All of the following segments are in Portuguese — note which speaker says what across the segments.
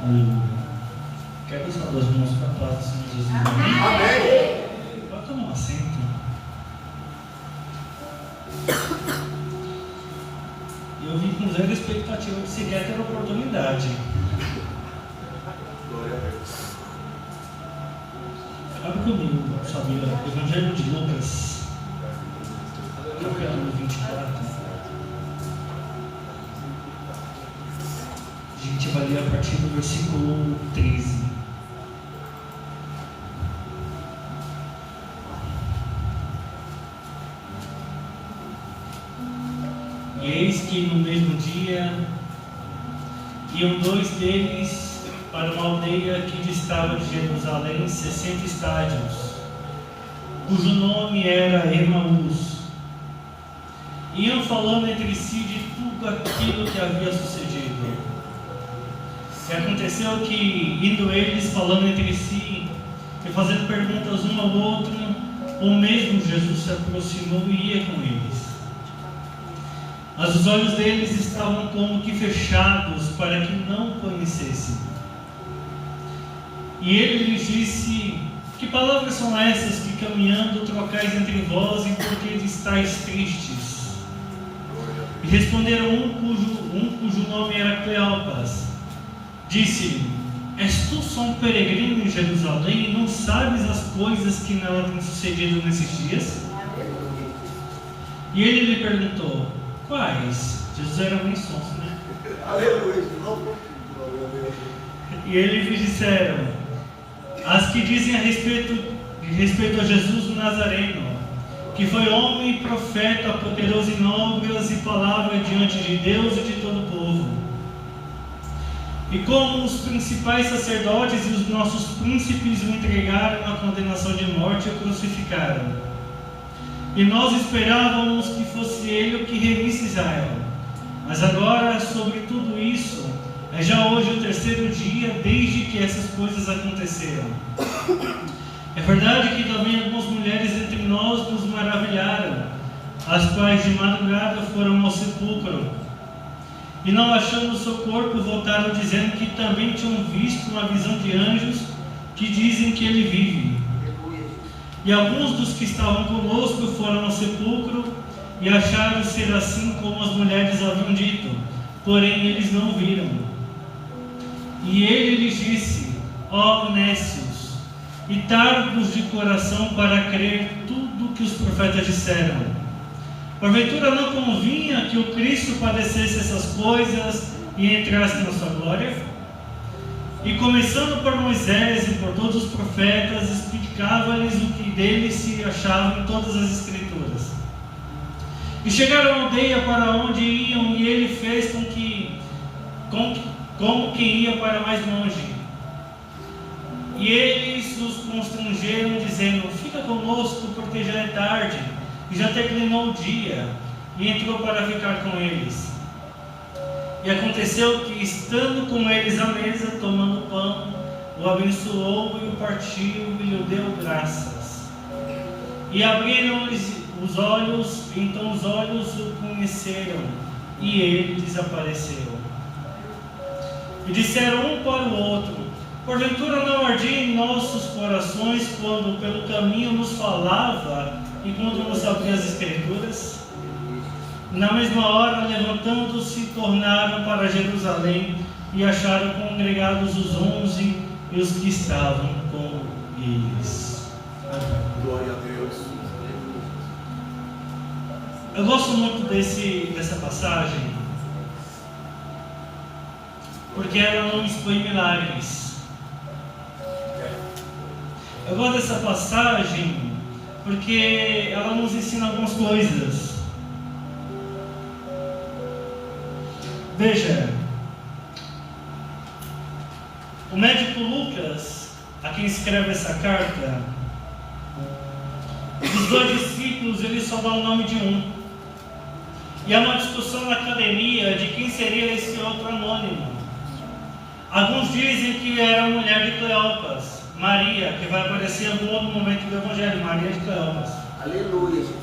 Speaker 1: Aleluia. Quero usar as mãos para a paz do Senhor Jesus.
Speaker 2: Amém.
Speaker 1: Pode tomar um assento. Eu vim com zero expectativa de sequer ter a oportunidade.
Speaker 2: Glória a Deus.
Speaker 1: Abre comigo, sabia? Evangelho de Lucas, capítulo 24. A gente vai ler a partir do versículo 13. E eis que no mesmo dia iam dois deles para uma aldeia que distava de Jerusalém 60 estádios, cujo nome era Emaús. Iam falando entre si de tudo aquilo que havia sucedido. E aconteceu que, indo eles falando entre si e fazendo perguntas um ao outro, o mesmo Jesus se aproximou e ia com eles. Mas os olhos deles estavam como que fechados para que não o conhecessem. E ele lhes disse: que palavras são essas que caminhando trocais entre vós, e por que estáis tristes? E responderam um cujo nome era Cleopas. Disse-lhe: és tu só um peregrino em Jerusalém e não sabes as coisas que nela têm sucedido nesses dias? E ele lhe perguntou: quais? Jesus era bem sonso, né?
Speaker 2: Aleluia.
Speaker 1: E eles lhe disseram: as que dizem a respeito a Jesus o Nazareno, que foi homem e profeta, poderoso em obras e palavra diante de Deus e de todo o povo. E como os principais sacerdotes e os nossos príncipes o entregaram à condenação de morte e o crucificaram. E nós esperávamos que fosse ele o que remisse Israel. Mas agora, sobre tudo isso, é já hoje o terceiro dia desde que essas coisas aconteceram. É verdade que também algumas mulheres entre nós nos maravilharam, as quais de madrugada foram ao sepulcro. E não achando o seu corpo, voltaram dizendo que também tinham visto uma visão de anjos que dizem que ele vive. E alguns dos que estavam conosco foram ao sepulcro e acharam ser assim como as mulheres haviam dito, porém eles não viram. E ele lhes disse: ó nécios, e tardos de coração para crer tudo que os profetas disseram. Porventura não convinha que o Cristo padecesse essas coisas e entrasse na sua glória? E começando por Moisés e por todos os profetas, explicava-lhes o que dele se achava em todas as Escrituras. E chegaram à aldeia para onde iam, e ele fez como quem ia para mais longe. E eles os constrangeram, dizendo: fica conosco, porque já é tarde, e já declinou o dia. E entrou para ficar com eles. E aconteceu que, estando com eles à mesa, tomando o pão, o abençoou e o partiu e lhe deu graças. E abriram-lhes os olhos, e então os olhos o conheceram, e ele desapareceu. E disseram um para o outro: porventura não ardia em nossos corações quando pelo caminho nos falava e quando nos abria as Escrituras? Na mesma hora, levantando-se, tornaram para Jerusalém e acharam congregados os 11 e os que estavam com eles.
Speaker 2: Glória a Deus.
Speaker 1: Eu gosto muito dessa passagem, porque ela não expõe milagres. Eu gosto dessa passagem porque ela nos ensina algumas coisas. Veja, o médico Lucas, a quem escreve essa carta, dos dois discípulos ele só dá o nome de um. E há uma discussão na academia de quem seria esse outro anônimo. Alguns dizem que era a mulher de Cleopas, Maria, que vai aparecer em algum outro momento do Evangelho, Maria de Cleopas.
Speaker 2: Aleluia.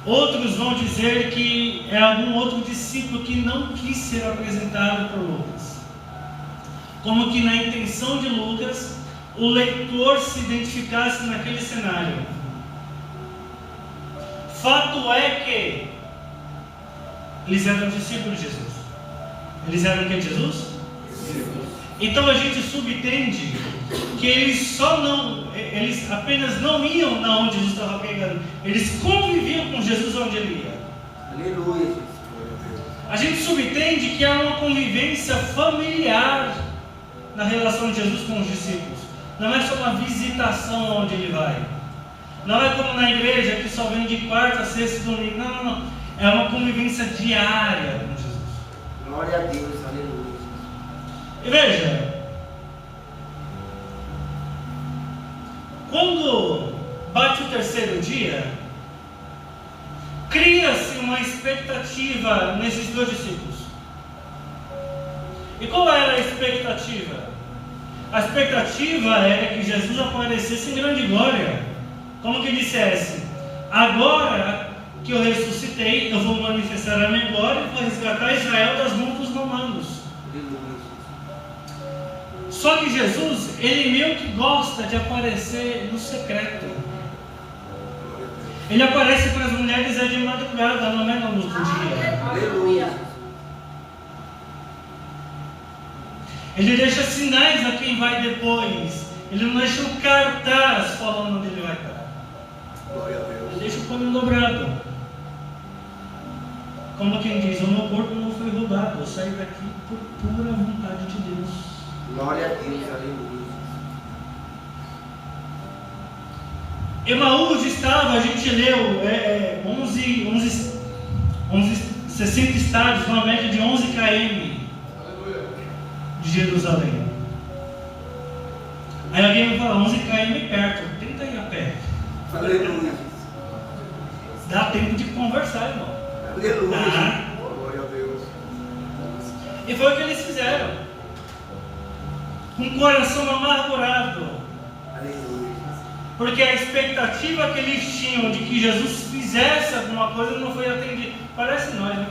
Speaker 1: Outros vão dizer que é algum outro discípulo que não quis ser apresentado por Lucas. como que na intenção de Lucas, o leitor se identificasse naquele cenário. Fato é que eles eram discípulos de Jesus. Eles eram o que de Jesus? Então a gente subentende que eles apenas não iam na onde Jesus estava pregando, eles conviviam com Jesus onde ele ia.
Speaker 2: Aleluia.
Speaker 1: A gente subentende que há uma convivência familiar na relação de Jesus com os discípulos. Não é só uma visitação onde ele vai. Não é como na igreja que só vem de quarta, sexta e domingo. Não. É uma convivência diária com Jesus.
Speaker 2: Glória a Deus, aleluia.
Speaker 1: E veja, quando bate o terceiro dia, cria-se uma expectativa nesses dois discípulos. E qual era a expectativa? A expectativa era que Jesus aparecesse em grande glória, como que dissesse: agora que eu ressuscitei, eu vou manifestar a minha glória e vou resgatar Israel das mãos dos romanos. Só que Jesus, ele meio que gosta de aparecer no secreto. Ele aparece para as mulheres de madrugada, não é na luz do dia.
Speaker 2: Aleluia.
Speaker 1: Ele deixa sinais a quem vai depois. Ele não deixa um cartaz falando onde ele vai estar.
Speaker 2: Glória a Deus.
Speaker 1: Ele deixa o caminho dobrado. Como quem diz: o meu corpo não foi roubado, eu saí daqui por pura vontade de Deus.
Speaker 2: Glória a Deus, aleluia.
Speaker 1: Emaús estava, a gente leu 60 estádios, uma média de 11 km de Jerusalém. Aí alguém vai falar: 11 km perto, tenta ir a pé.
Speaker 2: Aleluia.
Speaker 1: Dá tempo de conversar, irmão.
Speaker 2: Aleluia.
Speaker 1: Tá?
Speaker 2: Glória a Deus.
Speaker 1: E foi o que eles fizeram, com o coração amargurado,
Speaker 2: Aleluia.
Speaker 1: porque a expectativa que eles tinham de que Jesus fizesse alguma coisa não foi atendida. Parece nós, né?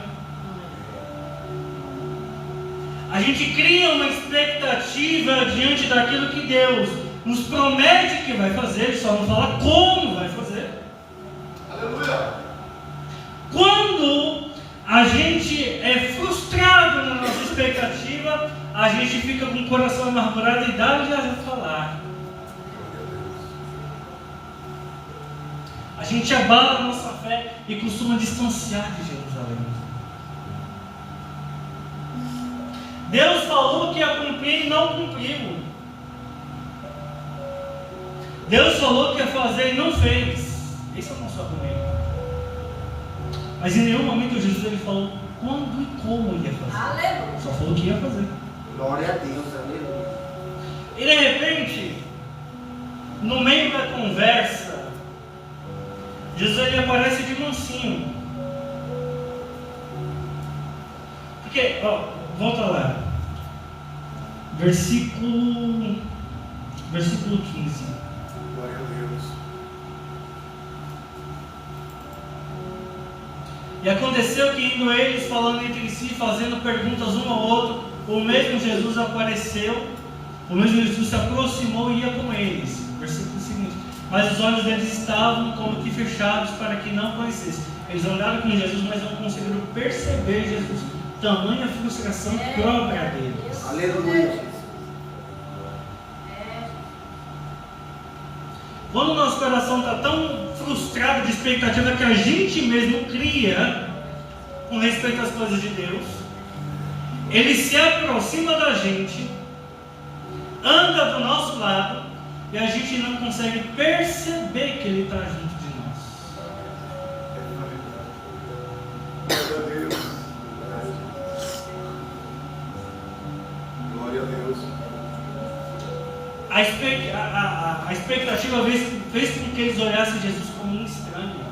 Speaker 1: A gente cria uma expectativa diante daquilo que Deus nos promete que vai fazer, ele só não fala como vai fazer.
Speaker 2: Aleluia.
Speaker 1: Quando a gente é frustrado na nossa expectativa, a gente fica com o coração amargurado e dá-lhe a falar. A gente abala a nossa fé e costuma distanciar de Jerusalém. Deus falou que ia cumprir e não cumpriu. Deus falou que ia fazer e não fez. Esse é o nosso argumento. Mas em nenhum momento Jesus ele falou quando e como ia fazer.
Speaker 3: Aleluia.
Speaker 1: Só falou que ia fazer.
Speaker 2: Glória a Deus, aleluia.
Speaker 1: E de repente, no meio da conversa, Jesus ele aparece de mansinho. Porque, volta lá. Versículo 15.
Speaker 2: Glória a Deus.
Speaker 1: E aconteceu que, indo eles falando entre si, fazendo perguntas um ao outro, o mesmo Jesus apareceu, o mesmo Jesus se aproximou e ia com eles. Versículo seguinte: mas os olhos deles estavam como que fechados para que não conhecessem. Eles andaram com Jesus, mas não conseguiram perceber Jesus. Tamanha frustração própria deles.
Speaker 2: Aleluia.
Speaker 1: Quando o nosso coração está tão frustrado de expectativa que a gente mesmo cria com respeito às coisas de Deus, ele se aproxima da gente, anda do nosso lado e a gente não consegue perceber que ele está junto de nós.
Speaker 2: Glória a Deus. Glória a Deus.
Speaker 1: A expectativa fez com que eles olhassem Jesus como um estranho.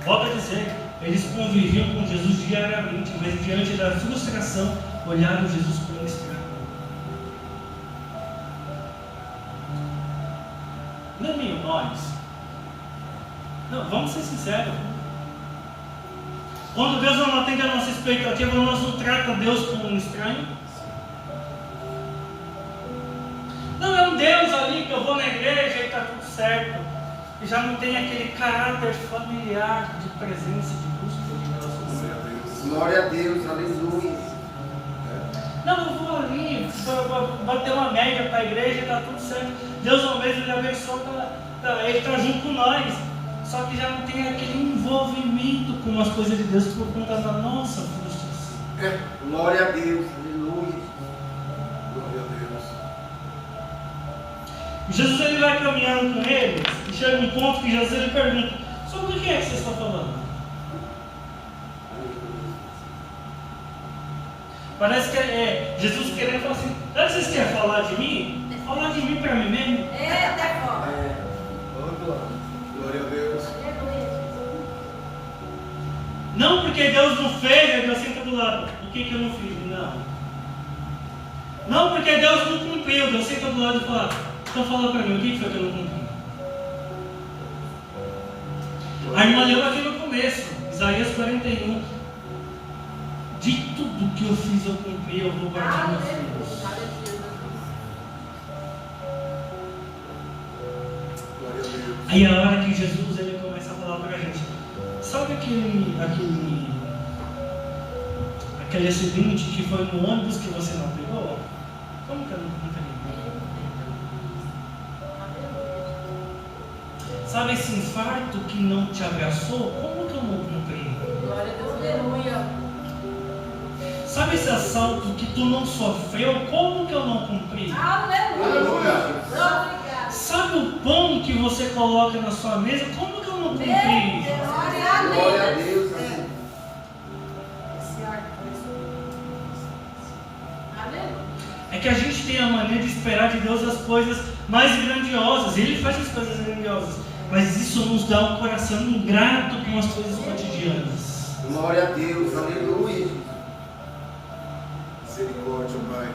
Speaker 1: Volto a dizer, eles conviviam com Jesus diariamente, mas diante da frustração, olharam Jesus como um estranho. Não é meio nós? Não, vamos ser sinceros. Quando Deus não atende a nossa expectativa, nós não tratamos Deus como um estranho. ali que eu vou na igreja e está tudo certo. E já não tem aquele caráter familiar de presença, de busca, de relacionamento.
Speaker 2: Glória a Deus, aleluia.
Speaker 1: Não, eu vou ali, bater uma média para a igreja e está tudo certo. Deus ao mesmo Ele abençoa, Ele está junto com nós. Só que já não tem aquele envolvimento com as coisas de Deus por conta da nossa frustração.
Speaker 2: Glória a Deus, aleluia. Glória a Deus.
Speaker 1: Jesus ele vai caminhando com eles e chega um ponto que Jesus ele pergunta: sobre o que é que vocês estão falando? Parece que é Jesus querendo falar assim: já que vocês querem falar de mim? Falar de mim para mim mesmo?
Speaker 2: Glória a Deus.
Speaker 1: Não porque Deus não fez, aí Deus senta do lado. O que eu não fiz? Não. Não porque Deus não cumpriu, Deus senta do lado e fala: então fala para mim, o que foi que eu não cumpri? A irmã leu aqui no começo, Isaías 41. De tudo que eu fiz eu cumpri, eu vou guardar meus filhos.
Speaker 2: Glória a Deus.
Speaker 1: Aí é a hora que Jesus ele começa a falar para a gente: sabe aquele acidente que foi no ônibus que você não pegou? Como que eu não peguei? Sabe esse infarto que não te abraçou? Como que eu não cumpri?
Speaker 3: Glória a Deus, aleluia.
Speaker 1: Sabe esse assalto que tu não sofreu? Como que eu não cumpri?
Speaker 3: Aleluia.
Speaker 1: Sabe o pão que você coloca na sua mesa? Como que eu não cumpri?
Speaker 2: Glória a Deus, aleluia.
Speaker 1: É que a gente tem a mania de esperar de Deus as coisas mais grandiosas. Ele faz as coisas grandiosas, mas isso nos dá um coração ingrato com as coisas cotidianas.
Speaker 2: Glória a Deus, aleluia. Misericórdia, Pai.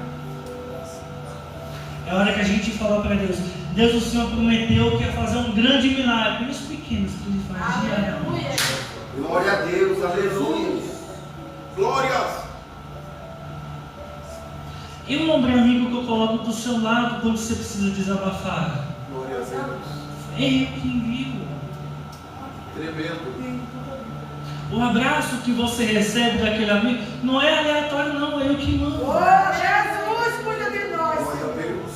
Speaker 1: É hora que a gente fala para Deus: Deus, o Senhor prometeu que ia fazer um grande milagre. E os pequenos que Ele faz diariamente.
Speaker 2: Glória a Deus, aleluia. Glórias.
Speaker 1: E um ombro amigo que eu coloco do seu lado quando você precisa desabafar?
Speaker 2: Glória a Deus.
Speaker 1: É eu que envio.
Speaker 2: Tremendo.
Speaker 1: O abraço que você recebe daquele amigo não é aleatório, não, é eu que mando.
Speaker 3: Jesus, cuida de nós.
Speaker 2: Glória a Deus.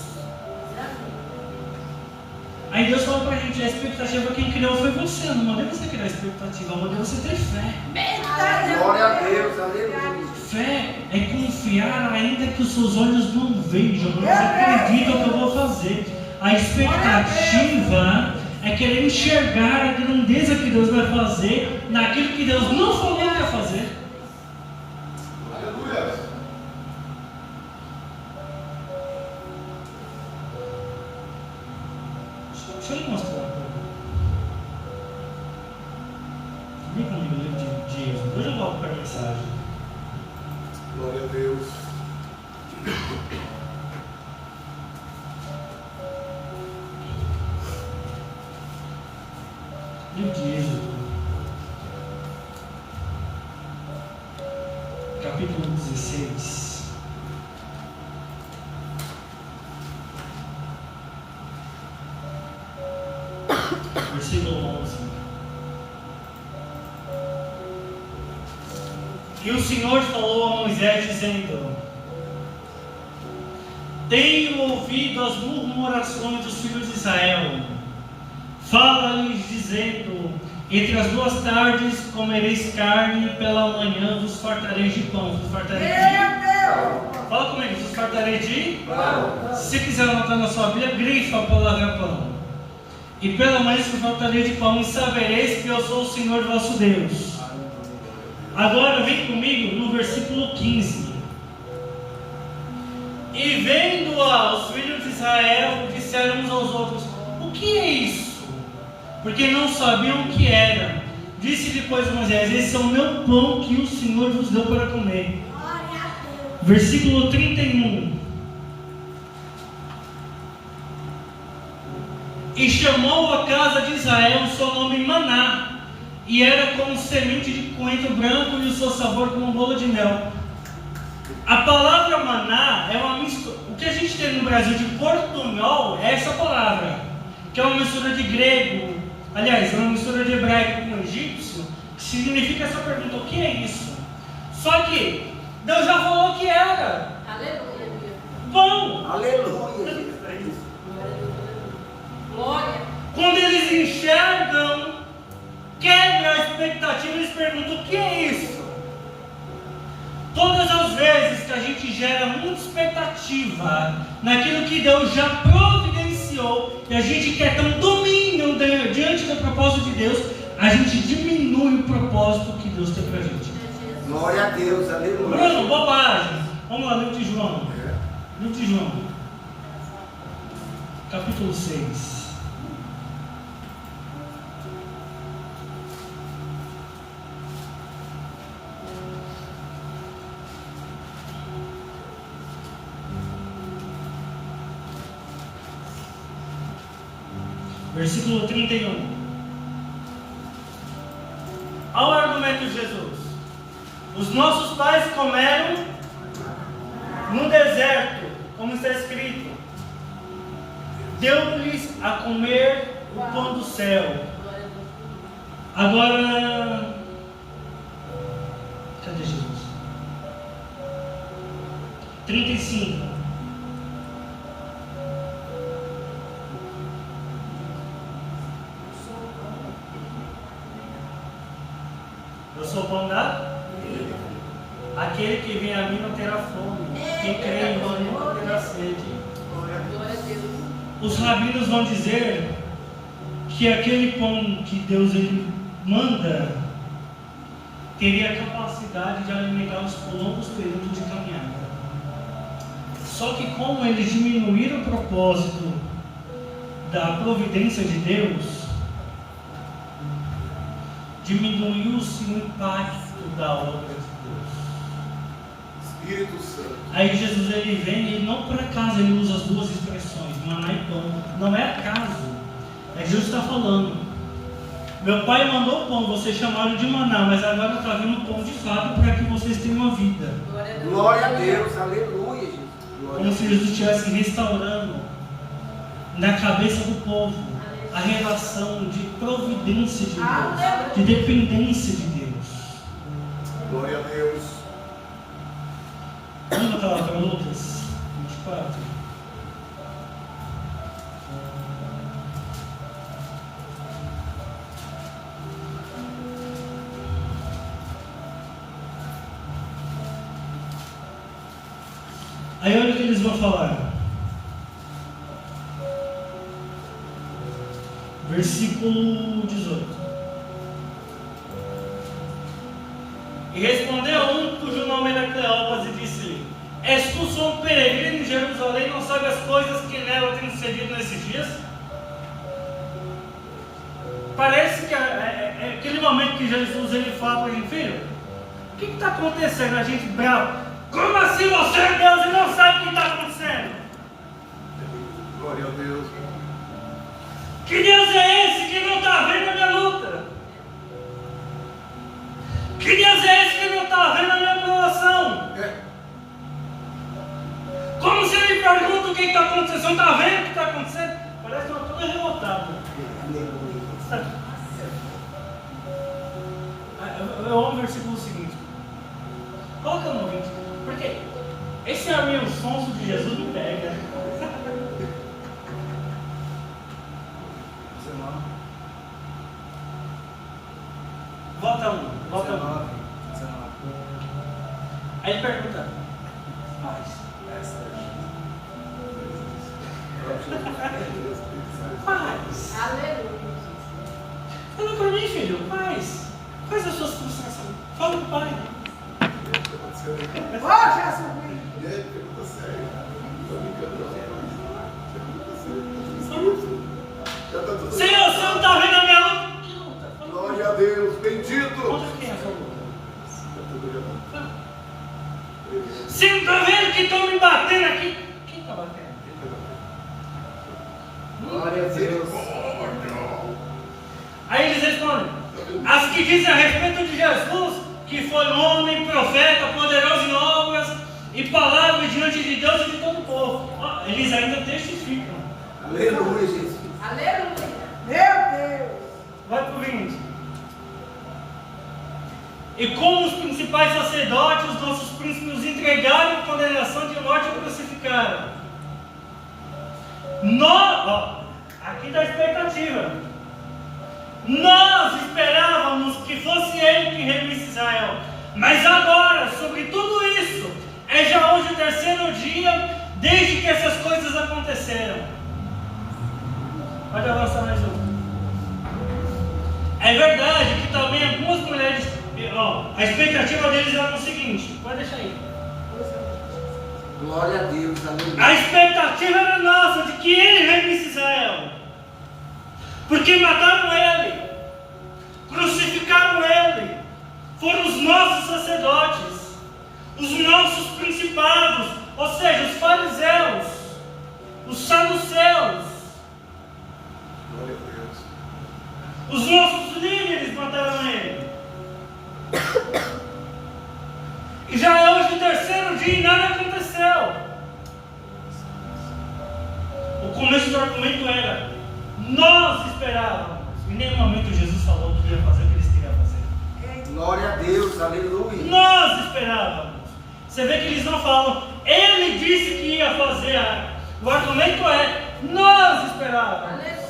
Speaker 1: Aí Deus fala pra gente: a expectativa quem criou foi você. Eu não mandei você criar a expectativa, eu mandei você ter fé.
Speaker 2: Glória a Deus, aleluia.
Speaker 1: Fé é confiar ainda que os seus olhos não vejam, mas acreditam que eu vou fazer. A expectativa é querer enxergar a grandeza que Deus vai fazer naquilo que Deus não falou que ia fazer.
Speaker 2: Aleluia.
Speaker 1: Deixa eu lhe mostrar uma coisa. Vem comigo, livro de Êxodo. Depois eu volto para a mensagem.
Speaker 2: Glória a Deus.
Speaker 1: Livro de Êxodo, capítulo 16. Versículo 11. E o Senhor falou a Moisés, dizendo: tenho ouvido as murmurações dos filhos de Israel. Fala-lhes, dizendo: entre as duas tardes comereis carne, e pela manhã vos fartareis de pão. Vos fartareis de... Fala comigo, vos fartareis de pão. Se quiser anotar na sua Bíblia, grifa a palavra pão. E pela manhã vos fartareis de pão, e sabereis que eu sou o Senhor vosso Deus. Agora vem comigo no versículo 15. E vendo-a os filhos de Israel, disseram uns aos outros: o que é isso? Porque não sabiam o que era. Disse-lhe, pois, Moisés: esse é o meu pão que o Senhor vos deu para comer. Versículo 31. E chamou a casa de Israel o seu nome Maná, e era como semente de coentro branco, e o seu sabor como bolo de mel. A palavra maná é uma mistura. O que a gente tem no Brasil de portunhol é essa palavra, que é uma mistura de grego, aliás, é uma mistura de hebraico com egípcio, que significa essa pergunta: o que é isso? Só que Deus já falou que era
Speaker 3: Aleluia.
Speaker 1: pão.
Speaker 2: Aleluia, Jesus.
Speaker 3: Glória.
Speaker 1: Quando eles enxergam, quebra a expectativa, eles perguntam: o que é isso? Todas as vezes que a gente gera muita expectativa naquilo que Deus já providenciou e a gente quer ter um domínio diante do propósito de Deus, a gente diminui o propósito que Deus tem pra gente.
Speaker 2: Glória a Deus, aleluia.
Speaker 1: Bruno, bobagem. Vamos lá, livro de João. Livro de João, capítulo 6. Versículo 31. Olha o argumento de Jesus. Os nossos pais comeram no deserto, como está escrito: deu-lhes a comer o pão do céu. Agora, cadê Jesus? 35. Eu sou o pão da vida. Aquele que vem a mim não terá fome. Quem crê em mim nunca terá sede.
Speaker 3: Glória a Deus.
Speaker 1: Os rabinos vão dizer que aquele pão que Deus ele manda teria a capacidade de alimentar os longos períodos de caminhada. Só que como eles diminuíram o propósito da providência de Deus, diminuiu-se o impacto da obra de Deus.
Speaker 2: Espírito Santo.
Speaker 1: Aí Jesus ele vem e não por acaso ele usa as duas expressões, maná e pão. Não é acaso. É que Jesus está falando: meu pai mandou pão, vocês chamaram de maná, mas agora está vindo pão de fato para que vocês tenham uma vida.
Speaker 2: Glória a Deus, aleluia, Jesus. Glória
Speaker 1: Como se Jesus estivesse restaurando na cabeça do povo a relação de providência de Deus, de dependência de Deus.
Speaker 2: Glória a Deus.
Speaker 1: Vamos botar lá para Lucas 24. Aí olha o que eles vão falar. Versículo 18. E respondeu um cujo nome era Cleopas e disse-lhe: és tu só um peregrino em Jerusalém, não sabe as coisas que nela têm sucedido nesses dias? Parece que é aquele momento que Jesus ele fala para ele: filho, o que está acontecendo? A gente bravo. Como assim você é Deus e não sabe o que está acontecendo?
Speaker 2: Glória a Deus.
Speaker 1: Que Deus é esse que não está vendo a minha luta? Que Deus é esse que não está vendo a minha provação? Como se ele pergunta o que está acontecendo? Você não está vendo o que está acontecendo? Parece que eu estou todo revoltado. Eu amo o versículo seguinte. Coloca no 20. Porque esse amigo sonso de Jesus me pega. Volta um.
Speaker 2: 19.
Speaker 1: Aí ele pergunta: paz.
Speaker 3: Aleluia.
Speaker 1: Fala para mim, filho, paz. Quais as suas frustrações? Fala para o pai.
Speaker 3: Ó, Jesus.
Speaker 2: E aí, pergunta séria.
Speaker 1: Senhor, você não está vendo a minha luta? Que luta? Fala.
Speaker 2: Glória a Deus, bendito.
Speaker 1: Conta quem é a sua luta. Você não está vendo que estão me batendo aqui? Quem está batendo?
Speaker 2: Glória a Deus.
Speaker 1: Aí eles respondem: as que dizem a respeito de Jesus, que foi um homem, profeta, poderoso em obras, E como os principais sacerdotes, os nossos príncipes nos entregaram a condenação de morte e crucificaram. Aqui da expectativa. Nós esperávamos que fosse ele que remisse Israel. Mas agora, sobre tudo isso, é já hoje o terceiro dia desde que essas coisas aconteceram. Pode avançar mais um. É verdade que também algumas mulheres, a expectativa deles era o seguinte, pode deixar aí.
Speaker 2: Glória a Deus, aleluia.
Speaker 1: A expectativa era nossa de que ele remisse Israel. Porque mataram ele, crucificaram ele, foram os nossos sacerdotes, os nossos principados, ou seja, os fariseus, os saduceus,
Speaker 4: Glória a Deus.
Speaker 1: os nossos líderes mataram ele. E já é hoje o terceiro dia e nada aconteceu. O começo do argumento era: nós esperávamos. Em nenhum momento Jesus falou que ia fazer o que eles queriam fazer.
Speaker 2: Glória a Deus, aleluia.
Speaker 1: Nós esperávamos. Você vê que eles não falam, ele disse que ia fazer. O argumento é: nós esperávamos.
Speaker 3: Aleluia.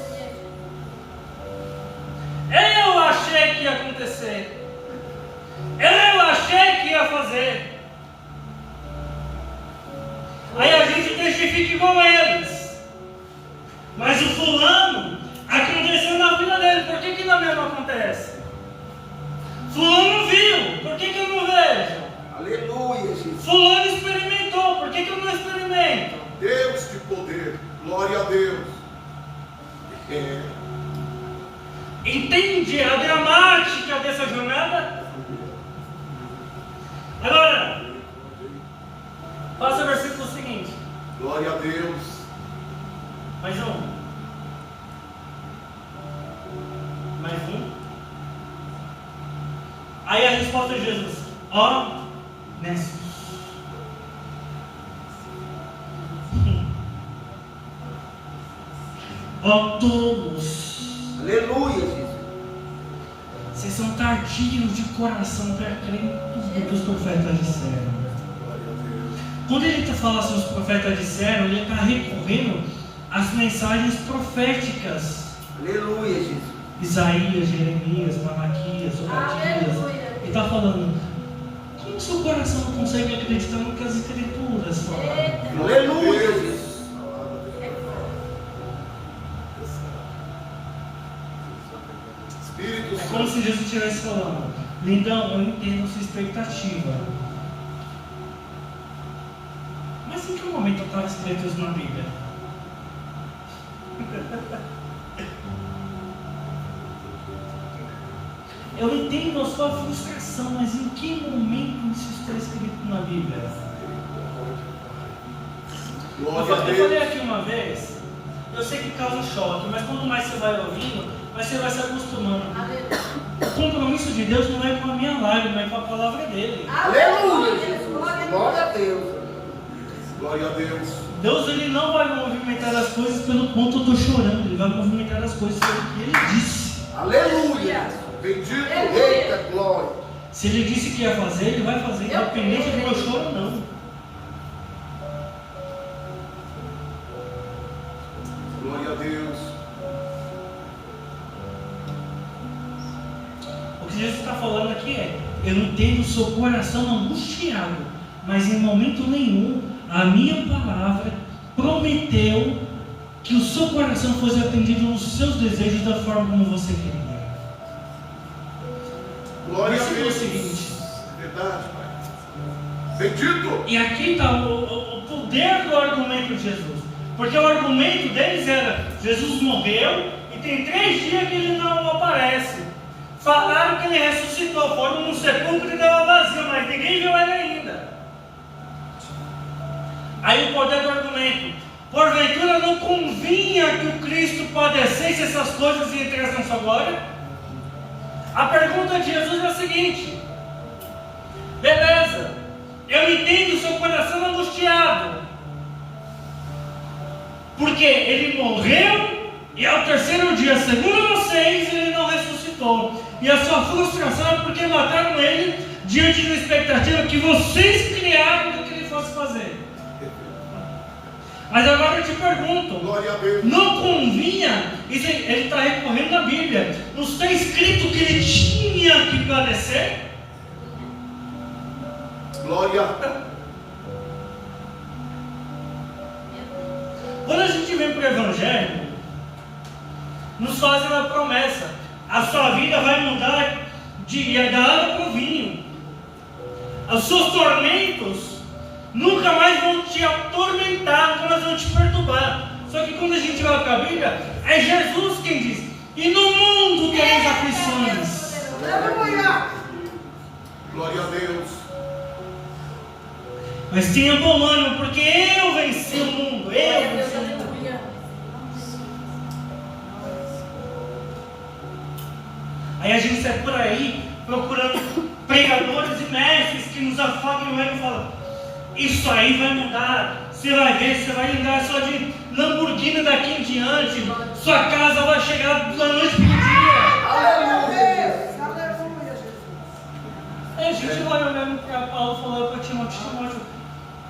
Speaker 1: Eu achei que ia acontecer. Eu achei que ia fazer. Aí a gente testifica igual eles. Mas o fulano aconteceu na vida dele. Por que na minha não acontece? Fulano viu. Por que eu não vejo?
Speaker 2: Aleluia, Jesus.
Speaker 1: Fulano experimentou. Por que eu não experimento?
Speaker 4: Deus de poder. Glória a Deus.
Speaker 1: Entende a gramática dessa jornada? Agora, passa o versículo seguinte.
Speaker 4: Glória a Deus.
Speaker 1: Mais um. Mais um. Aí a resposta de Jesus: ó, nessos. Ó, tolos.
Speaker 2: Aleluia, Jesus.
Speaker 1: Vocês são tardios de coração para crer em tudo que os profetas disseram.
Speaker 4: Glória a Deus.
Speaker 1: Quando ele fala assim, os profetas disseram, ele está recorrendo às mensagens proféticas.
Speaker 2: Aleluia, Jesus.
Speaker 1: Isaías, Jeremias, Malaquias, Obadias.
Speaker 3: Aleluia.
Speaker 1: Ele está falando: como seu coração não consegue acreditar no que as escrituras falam?
Speaker 3: Eita.
Speaker 2: Aleluia, Jesus.
Speaker 4: Espírito
Speaker 1: É como
Speaker 4: Santo.
Speaker 1: se Jesus estivesse falando: lindão, eu entendo a sua expectativa. Mas em que momento estava escrito isso na Bíblia? Eu entendo a sua frustração, mas em que momento isso está escrito na Bíblia?
Speaker 4: Glória a
Speaker 1: Eu falei
Speaker 4: Deus.
Speaker 1: aqui uma vez, eu sei que causa choque, mas quanto mais você vai ouvindo, mais você vai se acostumando.
Speaker 3: Aleluia.
Speaker 1: O compromisso de Deus não é com a minha lágrima, é com a palavra dele.
Speaker 2: Aleluia, Jesus. Glória a Deus.
Speaker 4: Glória a Deus.
Speaker 1: Deus, ele não vai movimentar as coisas pelo ponto eu estou chorando, ele vai movimentar as coisas pelo que ele disse.
Speaker 2: Aleluia.
Speaker 4: Bendito.
Speaker 2: Eita, glória.
Speaker 1: Se ele disse que ia fazer, ele vai fazer, independente do meu choro ou não.
Speaker 4: Glória a Deus.
Speaker 1: O que Jesus está falando aqui é: eu não tenho o seu coração angustiado, mas em momento nenhum a minha palavra prometeu que o seu coração fosse atendido nos seus desejos da forma como você queria.
Speaker 4: Glória a
Speaker 1: Versículo
Speaker 4: Deus.
Speaker 1: seguinte.
Speaker 4: Verdade, Pai. Bendito.
Speaker 1: E aqui está o poder do argumento de Jesus. Porque o argumento deles era: Jesus morreu e tem 3 dias que ele não aparece. Falaram que ele ressuscitou, foram no sepulcro e deu vazio, mas ninguém viu ele ainda. Aí o poder do argumento: porventura não convinha que o Cristo padecesse essas coisas e entrasse na sua glória? A pergunta de Jesus é a seguinte: beleza, eu entendo o seu coração angustiado, porque ele morreu e ao terceiro dia, segundo vocês, ele não ressuscitou. E a sua frustração é porque mataram ele diante da expectativa que vocês criaram do que ele fosse fazer. Mas agora eu te pergunto,
Speaker 4: Glória a Deus.
Speaker 1: não convinha, ele está recorrendo à Bíblia, não está escrito que ele tinha que padecer?
Speaker 4: Glória.
Speaker 1: Quando a gente vem para o Evangelho, nos fazem uma promessa: a sua vida vai mudar da água para o vinho, os seus tormentos nunca mais vão te atormentar, nunca mais vão te perturbar. Só que quando a gente vai para a Bíblia, é Jesus quem diz: e no mundo tereis aflições.
Speaker 4: Glória a Deus.
Speaker 1: Mas tenha bom ânimo, porque eu venci o mundo. Eu venci o mundo. Aí a gente sai por aí procurando pregadores e mestres que nos afogam no ego e falam: isso aí vai mudar. Você vai ver, você vai andar só de Lamborghini daqui em diante. Sua casa vai chegar da noite para o dia.
Speaker 2: Aleluia.
Speaker 1: Aí a gente vai olhando para Paulo e falando para Timóteo: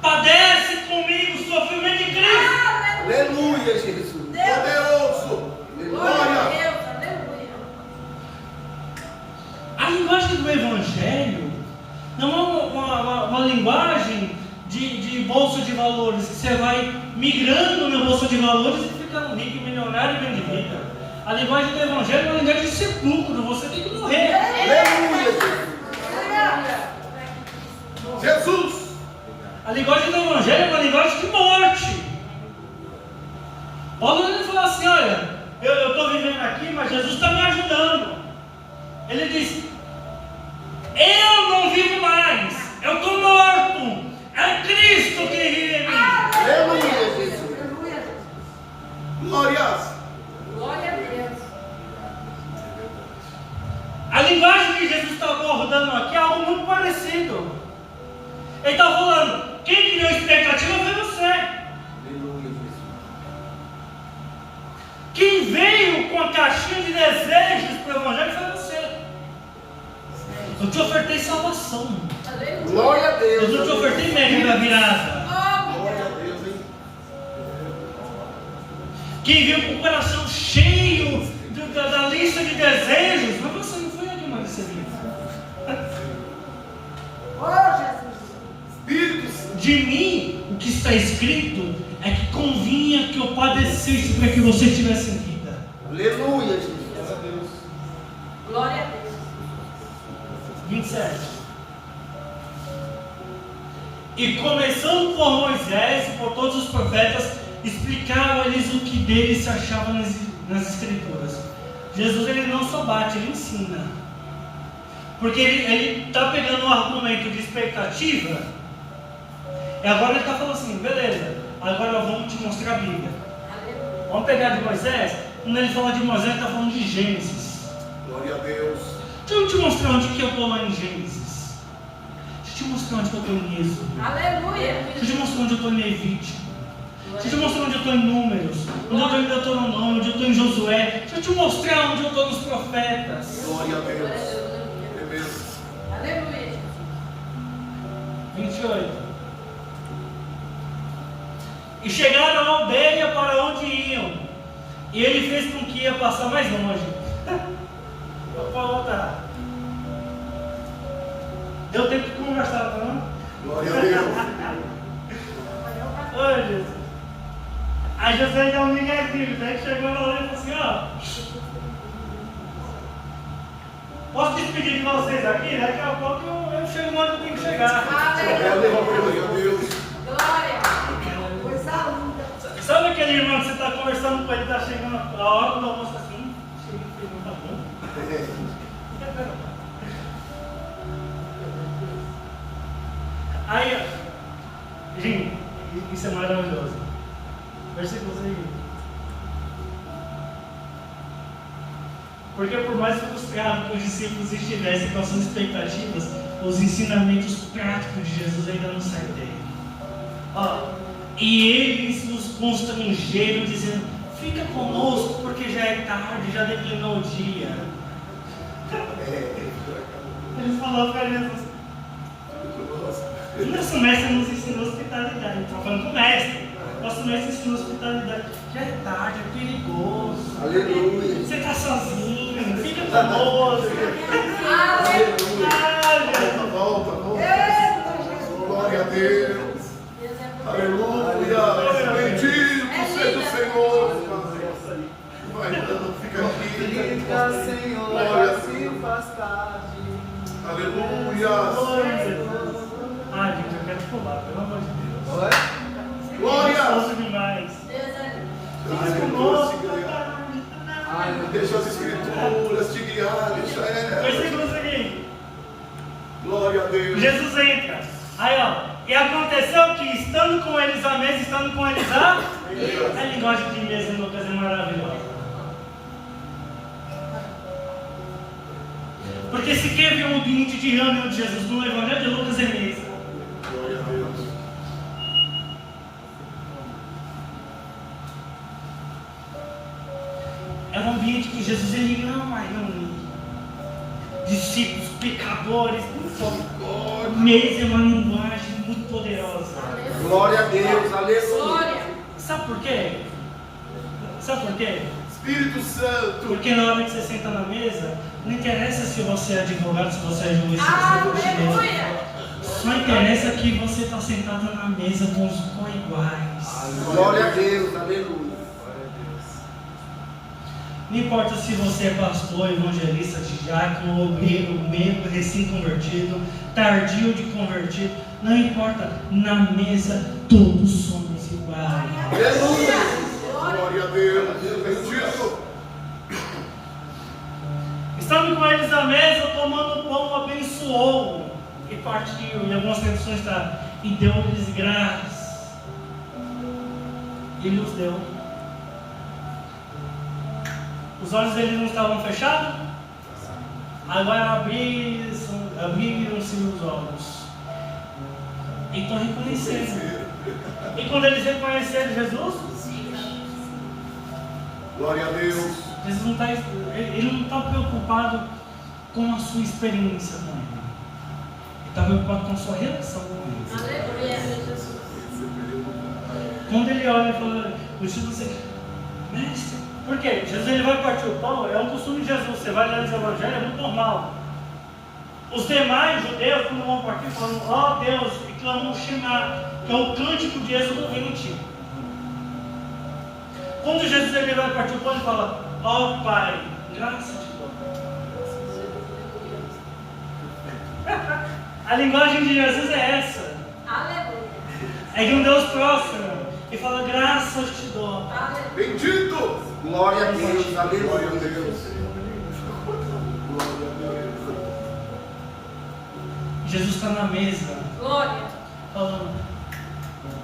Speaker 1: padece comigo o sofrimento de Cristo.
Speaker 2: Aleluia, Jesus.
Speaker 4: Poderoso. Glória.
Speaker 1: A linguagem do Evangelho não é uma linguagem de bolsa de valores, que você vai migrando na bolsa de valores e ficando rico, milionário e bem de vida. A linguagem do Evangelho é uma linguagem de sepulcro, você tem que morrer.
Speaker 2: Aleluia,
Speaker 4: Jesus.
Speaker 1: A linguagem do Evangelho é uma linguagem de morte. Paulo ele fala assim: olha, eu estou vivendo aqui, mas Jesus está me ajudando. Ele diz: eu não vivo mais, eu estou morto, é Cristo que vive em mim.
Speaker 2: Aleluia, Jesus.
Speaker 4: Glórias.
Speaker 3: Glória a Deus.
Speaker 1: A linguagem que Jesus está abordando aqui é algo muito parecido. Ele está falando: quem criou a expectativa foi você.
Speaker 2: Aleluia, Jesus.
Speaker 1: Quem veio com a caixinha de desejos para o Evangelho foi você. Eu te ofertei salvação.
Speaker 3: Aleluia.
Speaker 2: Glória a Deus.
Speaker 1: Eu não te ofertei média da virada.
Speaker 4: Glória a Deus, hein?
Speaker 1: Quem veio com o coração cheio da lista de desejos, mas você não foi a Dilma desse livro.
Speaker 2: Espíritos.
Speaker 1: De mim, o que está escrito é que convinha que eu padecesse para que você tivesse vida.
Speaker 2: Aleluia, Jesus.
Speaker 3: Glória a Deus.
Speaker 1: 27. E começando por Moisés e por todos os profetas, explicava-lhes o que dele se achava nas escrituras. Jesus ele não só bate, ele ensina. Porque ele está pegando um argumento de expectativa, e agora ele está falando assim: beleza, agora vamos te mostrar a Bíblia.
Speaker 3: Aleluia.
Speaker 1: Vamos pegar de Moisés. Quando ele fala de Moisés, ele está falando de Gênesis.
Speaker 4: Glória a Deus.
Speaker 1: Deixa eu te mostrar onde que eu estou lá em Gênesis. Deixa eu te mostrar onde que eu estou em Êxodo.
Speaker 3: Aleluia.
Speaker 1: Deixa eu te mostrar onde eu estou em Levítico. Deixa eu te mostrar onde eu estou em Números. Onde eu estou em Deuteronômio. Onde eu estou em Josué. Deixa eu te mostrar onde eu estou nos profetas.
Speaker 4: Glória a
Speaker 3: Glória a
Speaker 4: Deus.
Speaker 3: Deus.
Speaker 4: É mesmo.
Speaker 3: Aleluia.
Speaker 1: 28. E chegaram à aldeia para onde iam, e ele fez com que ia passar mais longe. Pode voltar. Deu tempo de conversar, não?
Speaker 4: Glória a Deus.
Speaker 1: Oi, Jesus. Aí José deu um miguezinho, daí chegou na hora e falou assim: ó, posso despedir de vocês aqui? Daqui a pouco eu chego onde eu tenho que chegar.
Speaker 4: Glória a Deus. Glória a Deus.
Speaker 3: Glória.
Speaker 1: Sabe aquele irmão que você está conversando com ele, está chegando a hora do almoço assim? Chega e tá bom. Aí, ó, gente, isso é maravilhoso. Versículo 6. Porque por mais frustrado que os discípulos estivessem com as suas expectativas, os ensinamentos práticos de Jesus ainda não saem dele. Ó, e eles nos constrangeram dizendo: fica conosco porque já é tarde, já declinou o dia. Ele falou para Jesus. Nosso mestre nos ensinou hospitalidade. Ele estava falando com o mestre. Nosso mestre ensinou hospitalidade. Já é tarde, é perigoso.
Speaker 2: Aleluia.
Speaker 1: Você está sozinho, fica famoso.
Speaker 4: Volta. Glória a Deus. Aleluia. Bendito seja o Senhor. Vai dando, fica aqui.
Speaker 5: Fica, Senhor,
Speaker 4: Glória a
Speaker 5: se
Speaker 4: Deus.
Speaker 5: afastar de mim.
Speaker 4: Aleluia.
Speaker 1: Ah, gente, eu quero pular, pelo amor de Deus.
Speaker 5: Oi?
Speaker 4: Glória.
Speaker 1: Gostoso demais.
Speaker 4: Deixa as escrituras te guiar, deixa ela.
Speaker 1: Versículo seguinte.
Speaker 4: Glória a Deus.
Speaker 1: Jesus entra. Aí, ó. E aconteceu que, estando com eles à mesa, estando com eles à mesa. A linguagem de mesa em Lucas é maravilhosa. Porque se quer ver um ambiente de reunião de Jesus no Evangelho de Lucas é mesa.
Speaker 4: Glória a Deus.
Speaker 1: É um ambiente que Jesus ele ama reunir discípulos, pecadores. Mesa é uma linguagem muito poderosa.
Speaker 2: Glória a Deus. Aleluia.
Speaker 3: Glória.
Speaker 1: Sabe por quê? Sabe por quê?
Speaker 4: Espírito Santo.
Speaker 1: Porque na hora que você senta na mesa, não interessa se você é advogado, se você é juiz, se você é faxineiro.
Speaker 3: Aleluia.
Speaker 1: Só interessa que você está sentado na mesa com os co-iguais.
Speaker 2: Glória a Deus. Aleluia.
Speaker 1: Não importa se você é pastor, evangelista, diácono, obreiro, membro, recém-convertido, tardio de convertido, não importa, na mesa todos somos iguais.
Speaker 4: Aleluia. Glória a Deus. Bendito.
Speaker 1: Estando com eles à mesa, tomando o pão, abençoou e partiu. Em algumas traduções está, e deu-lhes graças. Ele os deu. Os olhos deles não estavam fechados? Agora abriram-se os olhos. E estão reconhecendo. E quando eles reconheceram Jesus,
Speaker 4: Glória a Deus.
Speaker 1: Jesus não está, ele não está preocupado com a sua experiência com ele. Ele está preocupado com a sua relação com ele.
Speaker 3: Aleluia. Jesus.
Speaker 1: Quando ele olha e fala, o Jesus diz, mestre, por quê? Jesus ele vai partir o pão, é um costume de Jesus, você vai ler os evangelhos, é muito normal. Os demais judeus, quando vão partir, falam, ó Deus, e clamam o Shema, que é o cântico de Êxodo 20. Quando Jesus ele vai partir o pão, ele fala, ó Pai, graças te dou. A linguagem de Jesus é essa.
Speaker 3: Aleluia.
Speaker 1: É de um Deus próximo. E fala, graças te dou.
Speaker 3: Aleluia.
Speaker 4: Bendito.
Speaker 2: Glória a Deus.
Speaker 4: Glória a
Speaker 2: Aleluia.
Speaker 4: Deus. Glória a Deus.
Speaker 1: Jesus está na mesa,
Speaker 3: Glória.
Speaker 1: falando,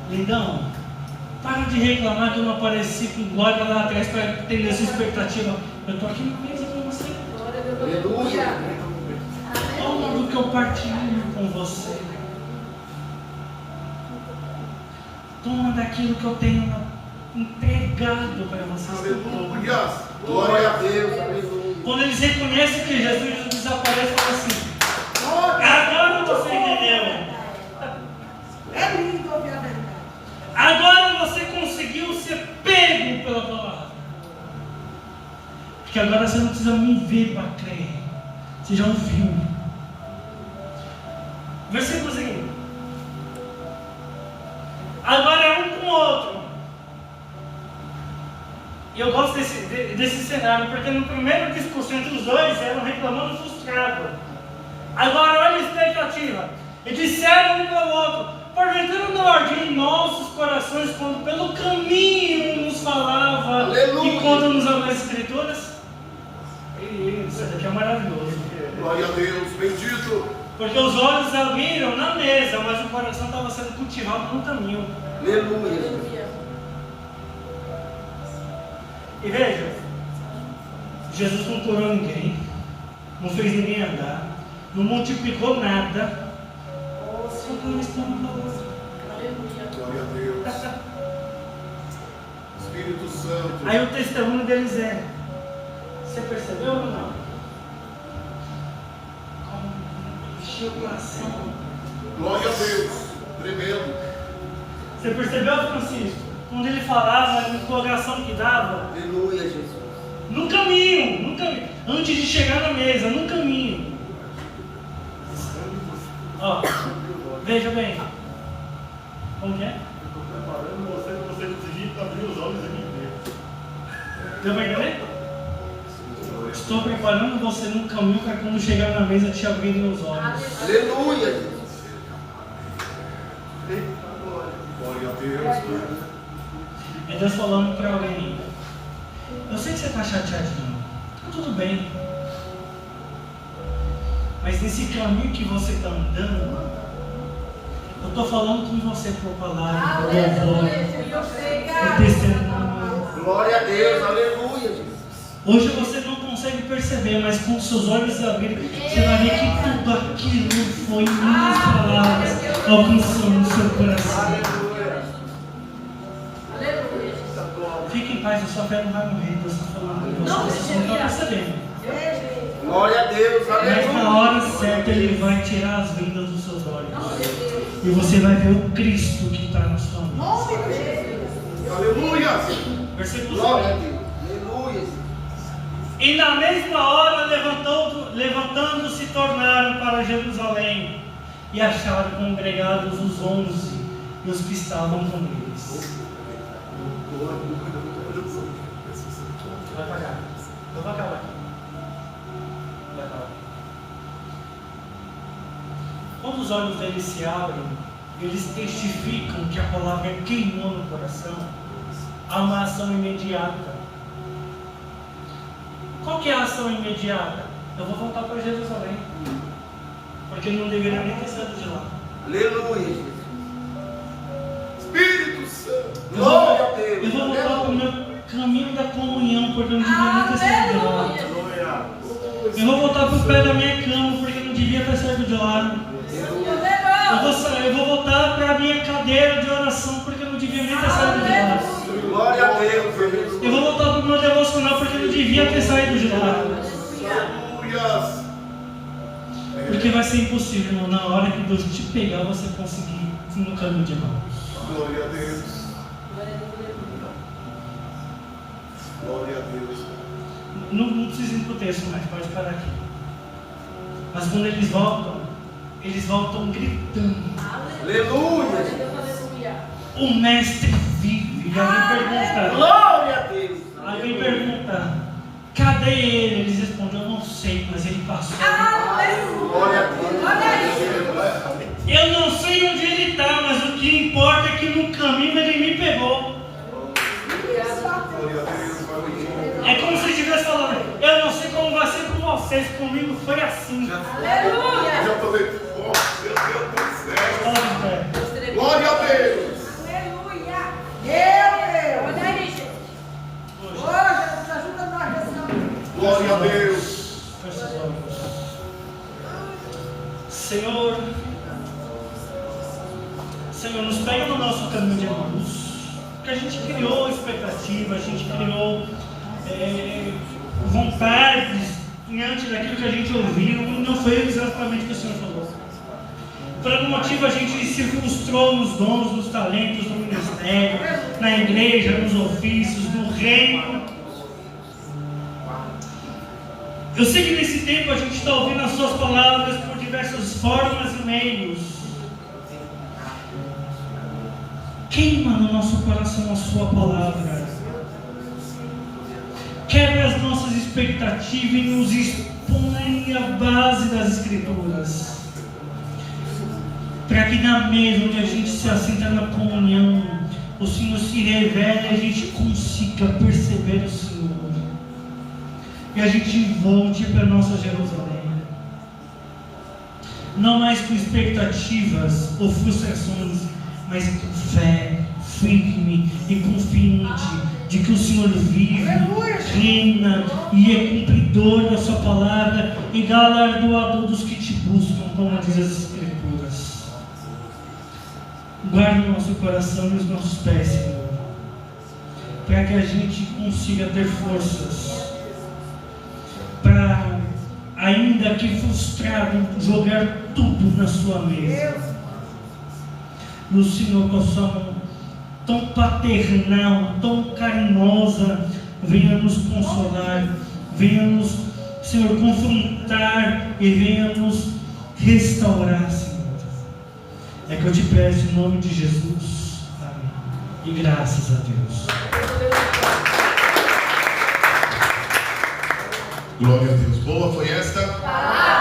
Speaker 1: lindão, para de reclamar que eu não apareci com glória lá atrás para atender a sua expectativa. Eu estou aqui na mesa com você.
Speaker 3: Glória a Deus.
Speaker 2: Aleluia.
Speaker 1: Toma do que eu partilho com você. Toma daquilo que eu tenho entregado para vocês.
Speaker 4: Aleluia.
Speaker 2: Glória a Deus. Aleluia.
Speaker 1: Quando eles reconhecem que Jesus desaparece, fala assim, agora você entendeu.
Speaker 6: É lindo ouvir a verdade.
Speaker 1: Agora você conseguiu ser pego pela palavra. Porque agora você não precisa me ver para crer. Você já ouviu. Versículo seguinte. Agora é um com o outro. E eu gosto desse cenário, porque no primeiro discurso entre os dois eram reclamando frustrado. Agora olha a expectativa. E disseram um para o outro, porventura não ardia em nossos corações quando pelo caminho nos falava.
Speaker 2: Aleluia.
Speaker 1: E quando nos abriu as escrituras? Isso daqui é maravilhoso.
Speaker 4: Glória a Deus. Bendito.
Speaker 1: Porque os olhos abriram na mesa, mas o coração estava sendo cultivado no caminho.
Speaker 2: Aleluia.
Speaker 3: Aleluia.
Speaker 1: E veja, Jesus não curou ninguém, não fez ninguém andar, não multiplicou nada. Só que eles estão falando.
Speaker 3: Aleluia.
Speaker 4: Glória a Deus. Espírito Santo.
Speaker 1: Aí o testemunho deles é: você percebeu ou não? batia o coração.
Speaker 4: Glória a Deus. Tremendo.
Speaker 1: Você percebeu, Francisco? Quando ele falava, a empolgação que dava.
Speaker 2: Aleluia, Jesus.
Speaker 1: No caminho, antes de chegar na mesa, no caminho. Ó, veja bem. Como que é?
Speaker 7: Estou preparando você para você conseguir abrir os olhos e me ver.
Speaker 1: Deu pra entender? Estou preparando você no caminho para quando chegar na mesa te abrirem os olhos.
Speaker 2: Aleluia, Jesus.
Speaker 4: Glória a Deus.
Speaker 1: É Deus falando para alguém. Eu sei que você está chateadinho. Tá tudo bem. Mas nesse caminho que você está andando, eu estou falando com você por palavra, por louvor, por testemunho.
Speaker 2: Glória a Deus. Aleluia, Jesus.
Speaker 1: Hoje você não consegue perceber, mas com seus olhos abridos, você vai ver que tudo aquilo foi minhas palavras alcançando o seu coração. Fique em paz, a sua fé não vai morrer. Deus está falando com você, você não está percebendo.
Speaker 2: Glória a Deus.
Speaker 1: Mas
Speaker 2: Aleluia.
Speaker 1: na hora certa Ele vai tirar as vendas dos seus olhos. E você vai ver o Cristo que está na sua mesa.
Speaker 4: Aleluia.
Speaker 1: Versículo
Speaker 2: Glória a
Speaker 1: 5.
Speaker 2: Deus. Aleluia.
Speaker 1: E na mesma hora levantando-se tornaram para Jerusalém e acharam congregados os 11 e os que estavam com eles. Vai pagar. Eu vou acabar aqui. Vai acabar. Quando os olhos deles se abrem, eles testificam que a palavra queimou no coração. Há uma ação imediata. Qual que é a ação imediata? Eu vou voltar para Jerusalém. Porque ele não deveria nem ter saído de lá.
Speaker 2: Aleluia, Jesus.
Speaker 4: Espírito Santo.
Speaker 2: Glória a Deus.
Speaker 1: Eu vou voltar para o meu caminho da comunhão, porque eu não devia nem ter saído de lá. Eu vou voltar para o pé da minha cama, porque eu não devia ter saído de lá. Eu vou voltar para a minha cadeira de oração, porque eu não devia nem ter saído de lá.
Speaker 2: Glória a Deus.
Speaker 1: Eu vou voltar para o meu devocional, porque eu não devia ter saído de lá.
Speaker 4: Aleluia.
Speaker 1: Porque vai ser impossível, irmão, na hora que Deus te pegar, você conseguir ir no caminho de Emmaus.
Speaker 4: Glória a Deus. Glória a Deus.
Speaker 1: Não precisa ir para o texto, mas pode parar aqui. Mas quando eles voltam gritando.
Speaker 2: Aleluia.
Speaker 1: O mestre vive. E alguém pergunta.
Speaker 2: Glória a Deus.
Speaker 1: Alguém pergunta. Cadê ele? Eles respondem, eu não sei, mas ele passou.
Speaker 2: Glória a Deus.
Speaker 1: Eu não sei onde ele está, mas o que importa é que no caminho ele me pegou.
Speaker 4: Glória a Deus.
Speaker 1: É como se ele estivesse falando, eu não sei como vai ser com vocês, comigo foi assim.
Speaker 4: Já falei, oh, meu Deus do céu.
Speaker 1: Fala de pé.
Speaker 4: Glória a Deus. Glória a Deus.
Speaker 1: Feche os olhos. Senhor, nos pega no nosso caminho de luz. Porque a gente criou expectativa, a gente criou vontades diante daquilo que a gente ouviu, e não foi exatamente o que o Senhor falou. Por algum motivo a gente se frustrou nos dons, nos talentos, no ministério, na igreja, nos ofícios, no reino. Eu sei que nesse tempo a gente está ouvindo as suas palavras por diversas formas e meios. Queima no nosso coração a sua palavra. Quebra as nossas expectativas e nos expõe a base das Escrituras. Para que na mesa onde a gente se assenta na comunhão, o Senhor se revele e a gente consiga perceber o Senhor. E a gente volte para a nossa Jerusalém. Não mais com expectativas ou frustrações, mas com fé firme e confiante de que o Senhor vive, reina e é cumpridor da sua palavra e galardoador dos que te buscam, como diz as Escrituras. Guarde o nosso coração e os nossos pés, Senhor, para que a gente consiga ter forças para ainda que frustrado, jogar tudo na sua mesa. E o Senhor, com a sua mão tão paternal, tão carinhosa, venha nos consolar, venha nos, Senhor, confrontar e venha nos restaurar, Senhor. É que eu te peço em nome de Jesus. Amém. E graças a Deus.
Speaker 4: Glória a Deus. Boa foi esta?